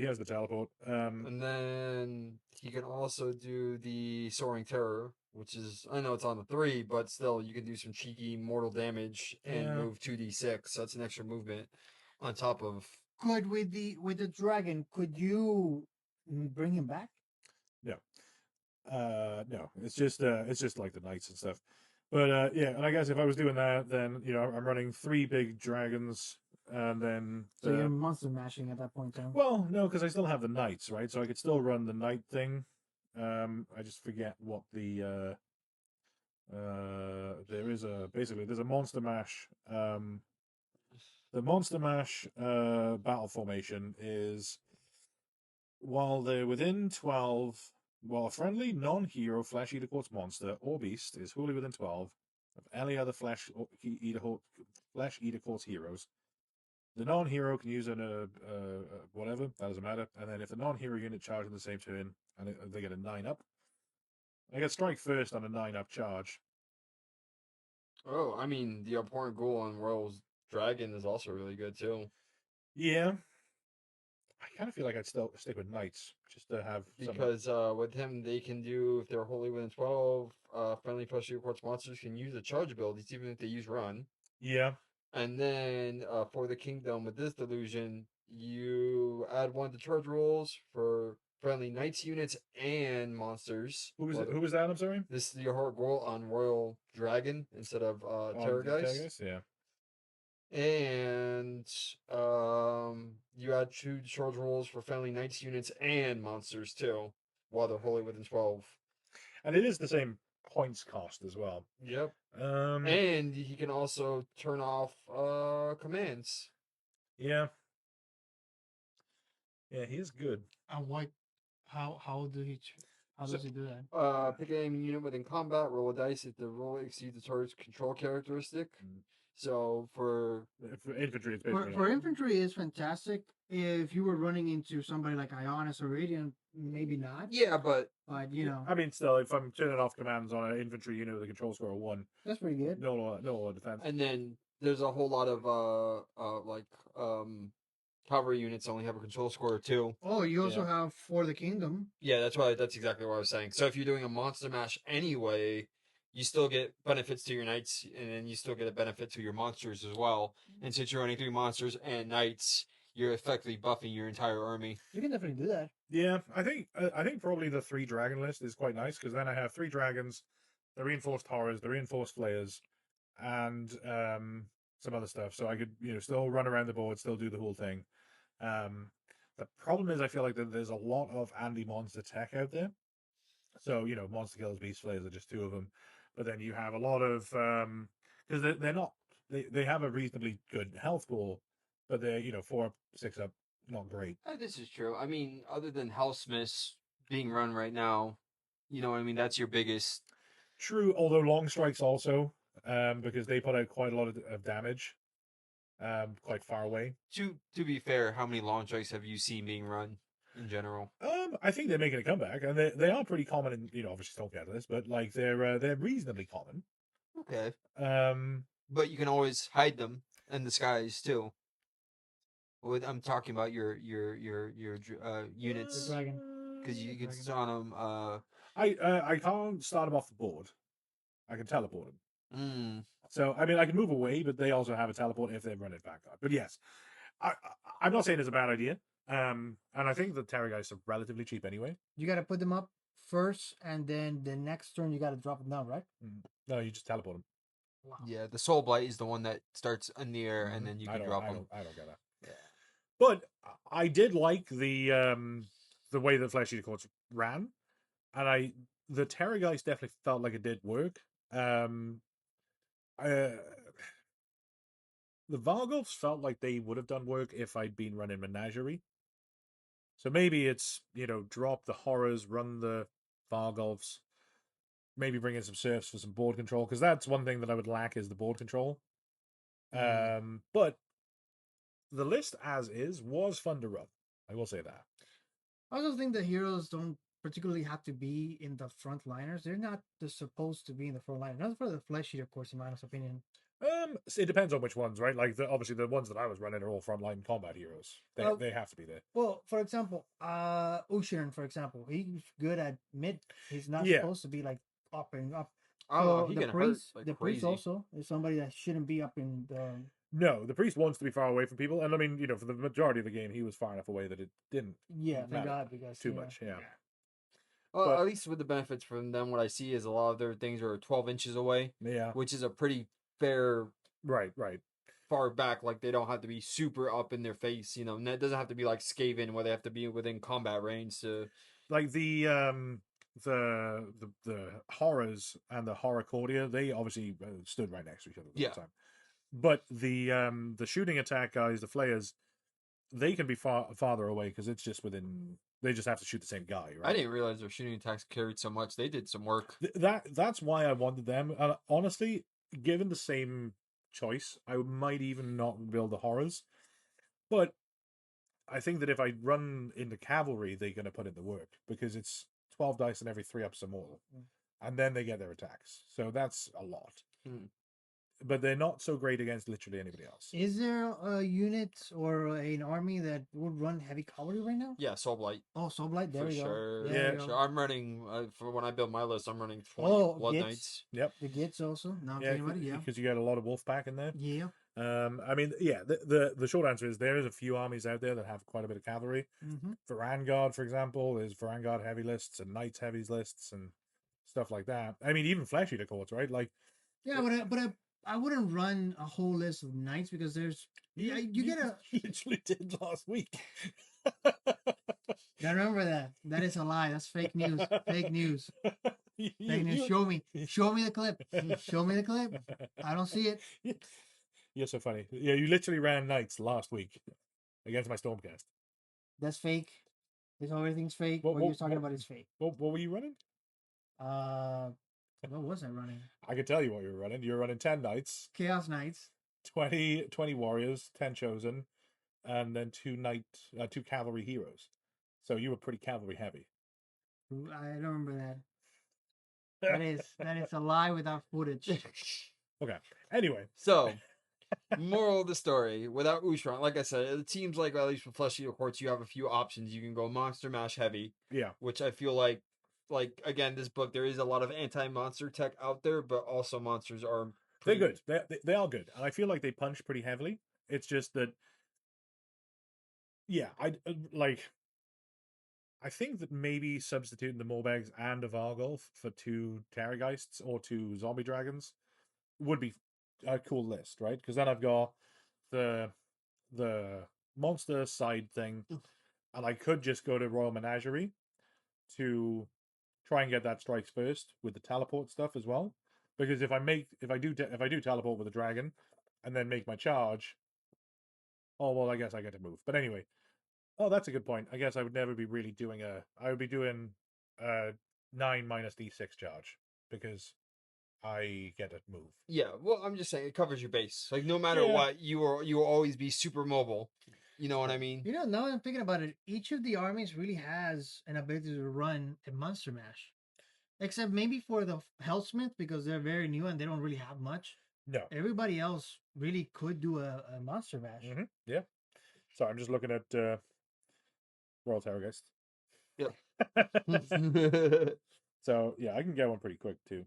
has the teleport. And then he can also do the Soaring Terror, which is, I know it's on the 3, but still you can do some cheeky mortal damage and move 2d6. So that's an extra movement on top of. Could with the dragon, could you bring him back? No. No. It's just like the knights and stuff. But yeah, and I guess if I was doing that, then I'm running 3 big dragons, and then so you're monster mashing at that point, then. Well, no, because I still have the knights, right? So I could still run the knight thing. I just forget what the there's a monster mash. The monster mash battle formation is while they're within 12. While a friendly non-hero flesh eater quartz monster or beast is wholly within 12 of any other flesh eater quartz heroes, the non-hero can use whatever, that doesn't matter. And then if the non-hero unit charges in the same turn and they get a 9-up, I get strike first on a 9-up charge. Oh, I mean, the abhorrent ghoul on Royal's Dragon is also really good too. Yeah. I kind of feel like I'd still stick with knights just to have because with him they can do, if they're wholly within 12, friendly plus your quartz monsters can use the charge abilities even if they use run. Yeah. And then for the kingdom with this delusion, you add 1 to charge rolls for friendly knights units and monsters. Who was that? I'm sorry. This is your heart roll on Royal Dragon instead of Terrorgeist. Yeah. And you add 2 charge rolls for friendly knights units and monsters too, while they're wholly within 12. And it is the same points cost as well. Yep. And he can also turn off commands. Yeah. Yeah, he is good. And what? How do he? How does he do that? Pick an enemy unit within combat. Roll a dice if the roll exceeds the target's control characteristic. So for infantry, it's For, basically for infantry, is fantastic. If you were running into somebody like Ionis or Radiant, maybe not. yeah, but But you know, I mean, still, if I'm turning off commands on an infantry unit with a control score of 1, that's pretty good. no defense. and then there's a whole lot of cavalry units only have a control score of 2. Oh, you also Yeah. have For the Kingdom. Yeah, that's exactly what I was saying. So if you're doing a monster mash anyway, you still get benefits to your knights, and then you still get a benefit to your monsters as well. And since you're running 3 monsters and knights, you're effectively buffing your entire army. You can definitely do that. Yeah, I think probably the 3 dragon list is quite nice because then I have 3 dragons, the reinforced horrors, the reinforced flayers, and some other stuff. So I could still run around the board, still do the whole thing. The problem is I feel like there's a lot of anti-monster tech out there. So monster killers, beast flayers are just 2 of them, but then you have a lot of because they're not they have a reasonably good health pool, but they're 4 up, 6 up, not great. This is true. I mean, other than Hellsmiths being run right now, you know what I mean? That's your biggest. True, although long strikes also, because they put out quite a lot of damage, quite far away. To be fair, how many long strikes have you seen being run in general? I think they're making a comeback, and they are pretty common in obviously Stone Catalyst, but like they're reasonably common. Okay. Um, But you can always hide them in disguise too. I'm talking about your units Dragon. because you can start them. I can't start them off the board. I can teleport them. Mm, So I mean, I can move away, but they also have a teleport if they run it back up. But yes, I'm not saying it's a bad idea. And I think the Terrorgeists are relatively cheap anyway. You got to put them up first, and then the next turn you got to drop them down, right? No, you just teleport them. Wow. yeah, the Soul Blight is the one that starts in the air and then you can drop them. I don't get that. Yeah. But I did like the way the Flesh Eater Courts ran, and the Terrorgeist definitely felt like it did work. The Vargulfs felt like they would have done work if I'd been running Menagerie. So maybe it's, drop the horrors, run the Vargulfs, maybe bring in some serfs for some board control, because that's one thing that I would lack is the board control. But the list as is was fun to run. I will say that. I also think the heroes don't particularly have to be in the front liners. They're not supposed to be in the front line. Not for the Flesh Eater course, in my honest opinion. It depends on which ones, right? Like obviously the ones that I was running are all frontline combat heroes. They have to be there. Well, for example, Ushiran, for example, he's good at mid. He's not supposed to be like up and up. Oh, So he the can priest, hurt like the crazy. priest also is somebody that shouldn't be up in the. No, the priest wants to be far away from people, and I mean, for the majority of the game, he was far enough away that it didn't. Yeah, thank matter God, because too much. Yeah. Well, But- at least with the benefits from them, what I see is a lot of their things are 12 inches away, Yeah. which is a pretty fair Right. far back. Like they don't have to be super up in their face. It doesn't have to be like Skaven where they have to be within combat range to. Like the horrors and the horror cordia, they obviously stood right next to each other the whole time. But the shooting attack guys, the flayers, they can be farther away because it's just within. They just have to shoot the same guy, right? I didn't realize their shooting attacks carried so much. They did some work. That's why I wanted them. Honestly, given the same choice, I might even not build the horrors. But I think that if I run into cavalry, they're going to put in the work because it's 12 dice and every 3 ups or more, and then they get their attacks. So that's a lot. But they're not so great against literally anybody else. Is there a unit or an army that would run heavy cavalry right now? Yeah, Soul Blight. Oh, Soul Blight, there For we sure. go. Yeah, we go. Sure. I'm running for when I build my list. I'm running 20 Blood Gits. Knights. Yep. The Gits also. Now yeah, yeah. Because you get a lot of wolf pack in there. Yeah. I mean, yeah. The short answer is there is a few armies out there that have quite a bit of cavalry. Varangard, for example, there's Varangard heavy lists and Knights heavies lists and stuff like that. I mean, even Flesh Eater Courts, right? Like, yeah, but I wouldn't run a whole list of Knights because there's you get a literally did last week. I remember that. That is a lie. That's fake news. Fake news. Fake news. Show me the clip. Show me the clip. I don't see it. You're so funny. Yeah, you literally ran Knights last week against my Stormcast. That's fake. This whole everything's fake. What- What you're what- talking what- about is fake. What were you running? What was I running? I can tell you what you were running. You were running 10 knights, Chaos Knights. 20 warriors, 10 chosen, and then two cavalry heroes. So you were pretty cavalry heavy. I don't remember that. That is a lie without footage. Okay. Anyway, So, moral of the story: without Ushran, like I said, it seems like at least with Flesh Eater Courts, you have a few options. You can go Monster Mash heavy, yeah, which I feel like again, this book there is a lot of anti-monster tech out there, but also monsters are they're pretty good. They are good, and I feel like they punch pretty heavily. It's just that, yeah, I think that maybe substituting the Morbegs and a Vargolf for two Terrorgeists or two Zombie Dragons would be a cool list, right? Because then I've got the monster side thing, and I could just go to Royal Menagerie to try and get that strikes first with the teleport stuff as well. Because if I do teleport with a dragon, and then make my charge, oh well, I guess I get to move. But anyway, oh, that's a good point. I guess I would never be really doing I would be doing a 9 minus d6 charge because I get to move. Yeah, well, I'm just saying it covers your base. Like no matter Yeah. what, you will always be super mobile. You know what I mean? You know, now I'm thinking about it, each of the armies really has an ability to run a Monster Mash. Except maybe for the Hellsmith, because they're very new and they don't really have much. No. Everybody else really could do a Monster Mash. Yeah. So I'm just looking at Royal Terrorgeist. Yeah. So yeah, I can get one pretty quick too.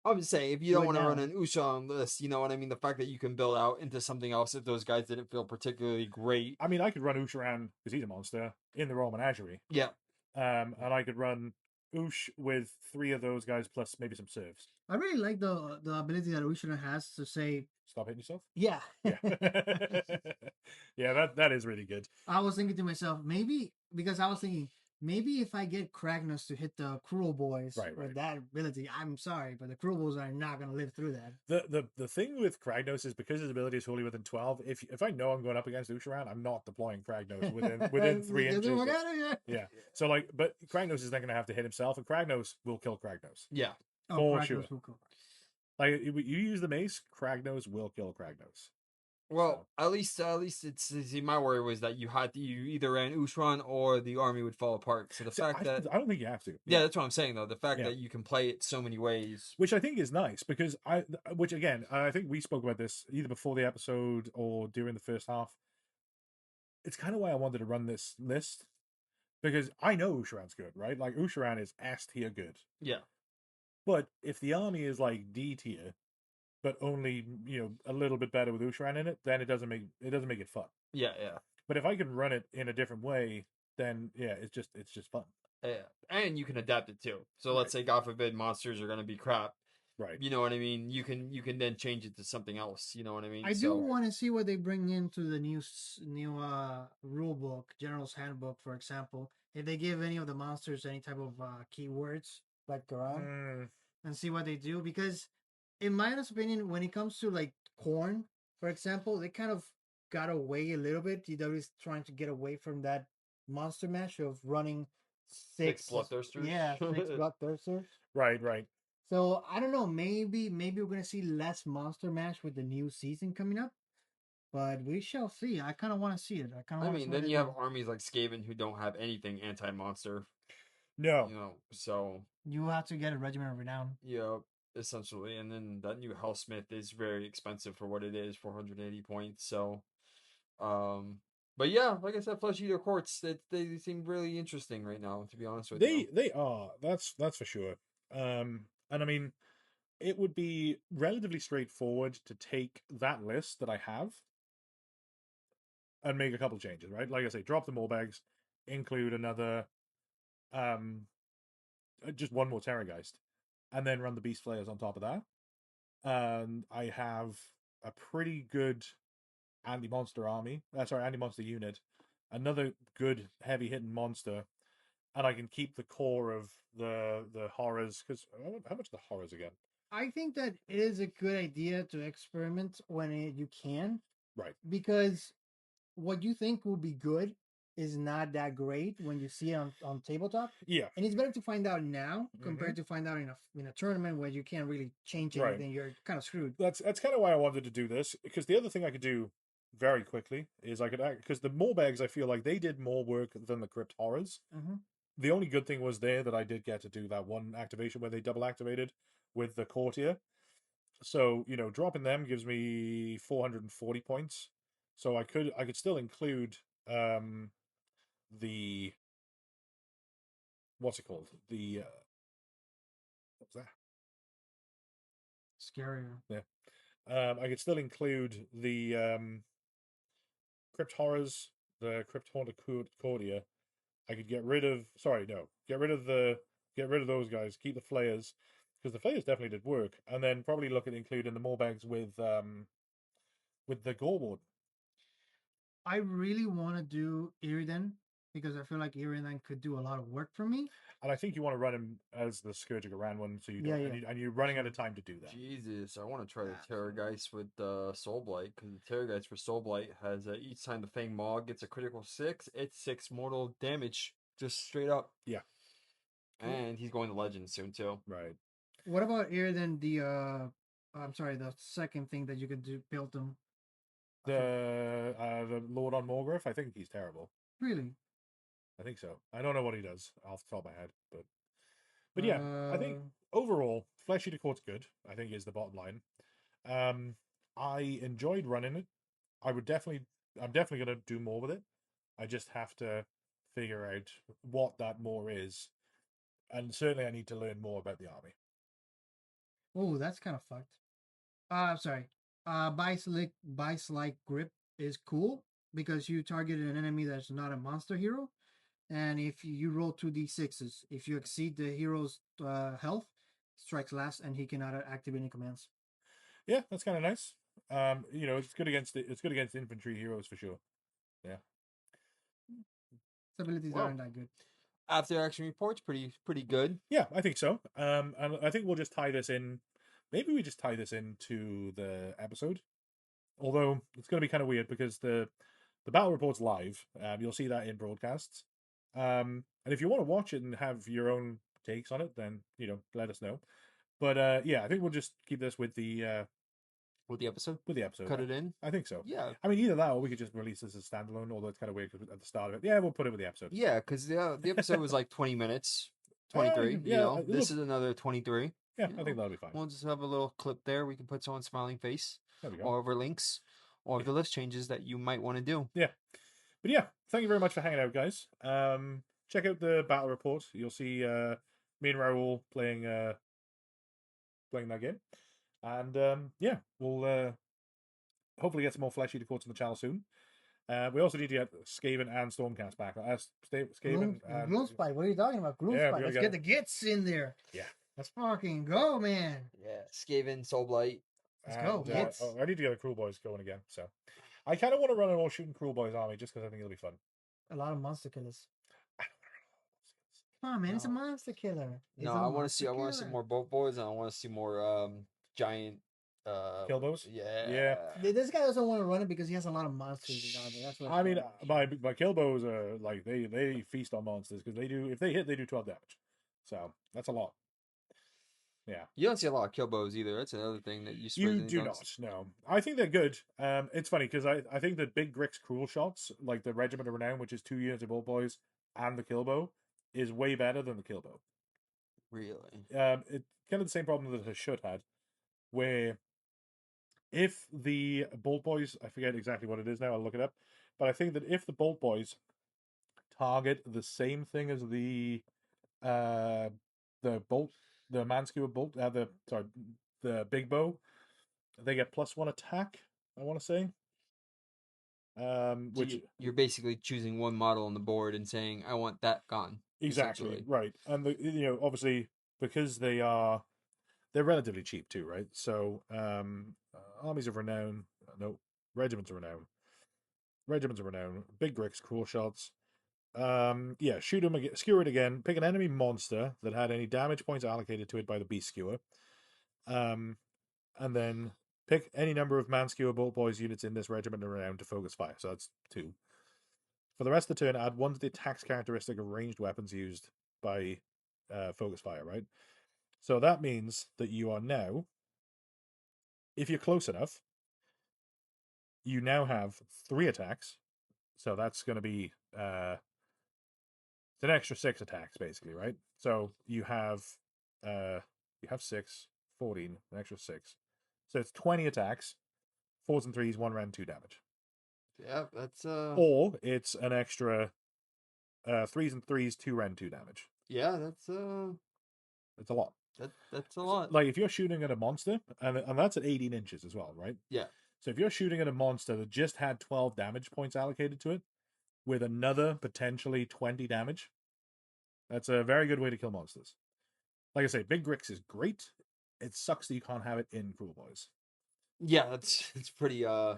I'm just saying, if you Do don't it want to now. run an Ushan list, you know what I mean? The fact that you can build out into something else if those guys didn't feel particularly great. I mean, I could run Usharan because he's a monster in the Royal Menagerie. Yeah. And I could run Ush with 3 of those guys plus maybe some serves. I really like the ability that Ushina has to say, Stop hitting yourself. yeah. Yeah. Yeah, that is really good. I was thinking to myself, maybe, because I was thinking, maybe if I get Kragnos to hit the Cruel Boys Right. with that ability, I'm sorry, but the Cruel Boys are not going to live through that. The thing with Kragnos is because his ability is wholly within 12. If I know I'm going up against Usharan, I'm not deploying Kragnos within 3 Get inches. the fuck out of here. Yeah. So but Kragnos is then going to have to hit himself, and Kragnos will kill Kragnos. Yeah. For Kragnos sure. will kill. Like you use the mace, Kragnos will kill Kragnos. Well, at least it's see, my worry was that you either ran Ushran or the army would fall apart. So the fact that I don't think you have to. yeah, that's what I'm saying though. The fact Yeah. that you can play it so many ways. Which I think is nice because which again, I think we spoke about this either before the episode or during the first half. It's kind of why I wanted to run this list because I know Usharan's good, right? Like Usharan is S tier good. Yeah. But if the army is like D tier, but only a little bit better with Usharan in it, then it doesn't make it fun. Yeah, yeah. But if I can run it in a different way, then yeah, it's just fun. Yeah. And you can adapt it too. So let's say God forbid monsters are gonna be crap. Right. You know what I mean? You can then change it to something else. You know what I mean? I do want to see what they bring into the new rule book, General's Handbook, for example. If they give any of the monsters any type of keywords like Quran, and see what they do. Because, in my honest opinion, when it comes to like corn, for example, they kind of got away a little bit. DW is trying to get away from that monster mash of running six bloodthirsters. Yeah, 6 bloodthirsters. Right. So I don't know. Maybe we're gonna see less monster mash with the new season coming up, but we shall see. I kind of want to see it. I mean, then you have armies like Skaven who don't have anything anti-monster. No. You know, so you have to get a regiment of renown. Yeah, essentially, and then that new Hellsmith is very expensive for what it is, 480 points. So, but yeah, like I said, Flesh Eater Courts, they seem really interesting right now. To be honest with you, they are. That's for sure. And I mean, it would be relatively straightforward to take that list that I have and make a couple changes, right? Like I say, drop the Morbags, include another, just one more Terrorgeist, and then run the Beast Flayers on top of that. And I have a pretty good anti-monster army. Anti-monster unit. Another good heavy-hitting monster. And I can keep the core of the horrors, because how much are the horrors again? I think that it is a good idea to experiment when you can. Right. Because what you think will be good is not that great when you see it on tabletop. Yeah, And it's better to find out now Mhm. compared to find out in a tournament where you can't really change Right. anything. You're kind of screwed. that's kind of why I wanted to do this, because the other thing I could do very quickly is I could act, because the Morbegs, I feel like they did more work than the Crypt Horrors. Mm-hmm. The only good thing was there that I did get to do that one activation where they double activated with the courtier. So, dropping them gives me 440 points. So I could still include the what's it called? The what's that? Scarier. Yeah. I could still include the Crypt Horrors, the Crypt Haunted Cordia. I could get rid of. Sorry, no. Get rid of those guys. Keep the Flayers, because the Flayers definitely did work, and then probably look at including the Morbags with the Gore Warden. I really want to do Iridan because I feel like Iridan could do a lot of work for me. And I think you want to run him as the Scourge around one, so you Yeah, don't, yeah. and you're running out of time to do that. Jesus, I want to try the Terrorgeist with Soul Blight, because the Terrorgeist for Soul Blight has each time the Fang Maw gets a critical 6, it's 6 mortal damage, just straight up. Yeah. And he's going to Legend soon too. Right. What about Iridan? I'm sorry, the second thing that you could do, build them. The Lord on Morgrove, I think he's terrible. Really? I think so. I don't know what he does off the top of my head, but yeah, I think overall, Flesh Eater Court's good. I think is the bottom line. I enjoyed running it. I'm definitely gonna do more with it. I just have to figure out what that more is, and certainly I need to learn more about the army. Oh, that's kind of fucked. I'm sorry. Vice like grip is cool because you targeted an enemy that's not a monster hero, and if you roll 2d6s, if you exceed the hero's health, strikes last, and he cannot activate any commands. Yeah, that's kind of nice. It's good against infantry heroes for sure. Yeah. His abilities Wow. aren't that good. After action reports, pretty good. Yeah, I think so. And I think we'll just tie this in. Maybe we just tie this into the episode. Although it's going to be kind of weird because the battle report's live. You'll see that in broadcasts. And if you want to watch it and have your own takes on it, then let us know. But yeah, I think we'll just keep this with the episode. With the episode, Cut it in. I think so. Yeah. I mean, either that or we could just release this as standalone. Although it's kind of weird because at the start of it, yeah, we'll put it with the episode. Yeah, because the episode was like 20 minutes, 23. Yeah, this is another 23. Yeah, I think that'll be fine. We'll just have a little clip there. We can put someone's smiling face, there we go. or over links, or the list changes that you might want to do. Yeah, but yeah, thank you very much for hanging out, guys. Check out the battle report. You'll see me and Raul playing that game, and yeah, we'll hopefully get some more Flesh Eater Courts on the channel soon. We also need to get Skaven and Stormcast back. Skaven and Gloomspite. What are you talking about? Gloomspite. Yeah, Let's get the gits in there. Yeah. Let's fucking go, man. Yeah, Skaven, Soul Blight. Let's go. Hits. I need to get the Cruel Boys going again. So I kind of want to run an all shooting Cruel Boys army just because I think it'll be fun. A lot of monster killers. Come on, man! It's a monster killer. I want to see more boat boys, and I want to see more giant Killbows. Yeah. This guy doesn't want to run it because he has a lot of monsters in his army. That's what I mean, my Killbows are like they feast on monsters because if they hit, they do 12 damage. So that's a lot. Yeah. You don't see a lot of Killbows either. That's another thing that you do not. No, I think they're good. It's funny because I think the Big Grix Cruel Shots, like the Regiment of Renown, which is 2 units of Bolt Boys, and the Killbow, is way better than the Killbow. Really? It's kind of the same problem that Hashut had, where if the Bolt Boys, I forget exactly what it is now, I'll look it up, but I think that if the Bolt Boys target the same thing as the Manskewer Bolt, the Big Bow, they get +1 attack, I want to say. Which you're basically choosing one model on the board and saying, I want that gone. Exactly, right. And obviously because they're relatively cheap too, right? So Armies of Renown, no, Regiments of Renown, Big Grix, Cruel Shots. Yeah, shoot them again, skewer it again, pick an enemy monster that had any damage points allocated to it by the Beast Skewer. And then pick any number of Manskewer Bolt Boys units in this Regiment of Renown to focus fire. So that's 2. For the rest of the turn, add 1 to the attack's characteristic of ranged weapons used by focus fire, right? So that means that you are now, if you're close enough, you now have 3 attacks. So that's going to be it's an extra 6 attacks, basically, right? So you have 6, 14, an extra 6. So it's 20 attacks, 4s and 3s, 1 round, 2 damage. Yeah, that's Or it's an extra 3s and 3s, 2 round, 2 damage. yeah, It's a lot. That's a lot. Like if you're shooting at a monster, and that's at 18 inches as well, right? Yeah. So if you're shooting at a monster that just had 12 damage points allocated to it, with another potentially 20 damage, that's a very good way to kill monsters. Like I say, Big Grix is great. It sucks that you can't have it in Cruel Boys. Yeah, it's pretty Yeah,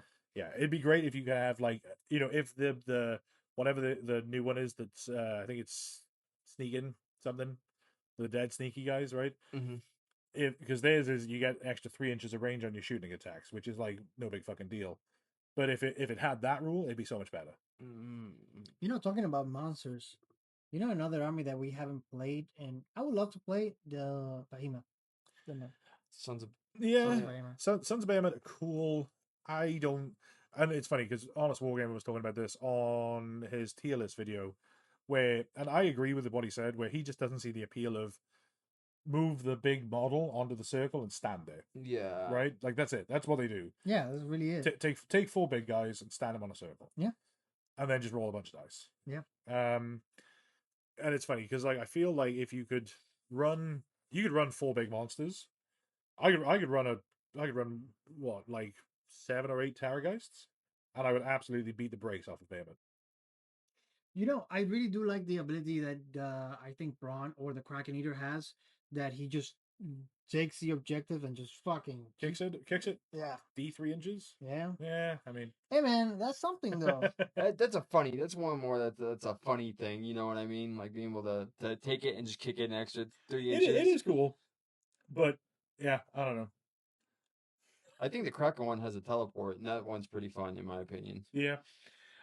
it'd be great if you could have, like, if the whatever the new one is, that's I think it's Sneaking something, the dead sneaky guys, right? Mm-hmm. Because theirs is you get extra 3 inches of range on your shooting attacks, which is like no big fucking deal. But if it had that rule, it'd be so much better. Talking about monsters, another army that we haven't played, and I would love to play the Behemoth. Sons of Sons of Behemoth are cool. I don't, and it's funny because Honest Wargamer was talking about this on his tier list video, and I agree with what he said, where he just doesn't see the appeal of move the big model onto the circle and stand there. Yeah. Right? Like, that's it. That's what they do. Yeah, that's really it. Take 4 big guys and stand them on a circle. Yeah. And then just roll a bunch of dice. Yeah. And it's funny because, like, I feel like if you could run 4 big monsters. I could run what, like 7 or 8 Terrorgeists, and I would absolutely beat the brakes off of Behemoth. I really do like the ability that I think Braun or the Kraken Eater has, that he just takes the objective and just fucking kicks it. Yeah. D3 inches. Yeah. Yeah. I mean, hey man, that's something though. That's one more that's a funny thing. You know what I mean? Like being able to take it and just kick it an extra 3 inches. It is cool, but yeah, I don't know. I think the Kraken one has a teleport, and that one's pretty fun in my opinion. Yeah,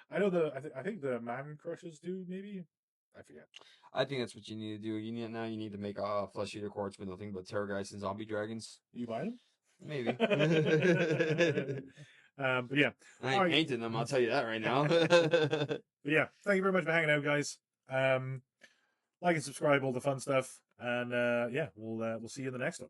I know I think the Man Crushers do, maybe. I forget. I think that's what you need to do. You need to make a Flesh Eater Courts with nothing but Terrorgeists and Zombie Dragons. You buy them? Maybe. But yeah, I ain't painting them. I'll tell you that right now. But yeah, thank you very much for hanging out, guys. Like and subscribe, all the fun stuff, and yeah, we'll see you in the next one.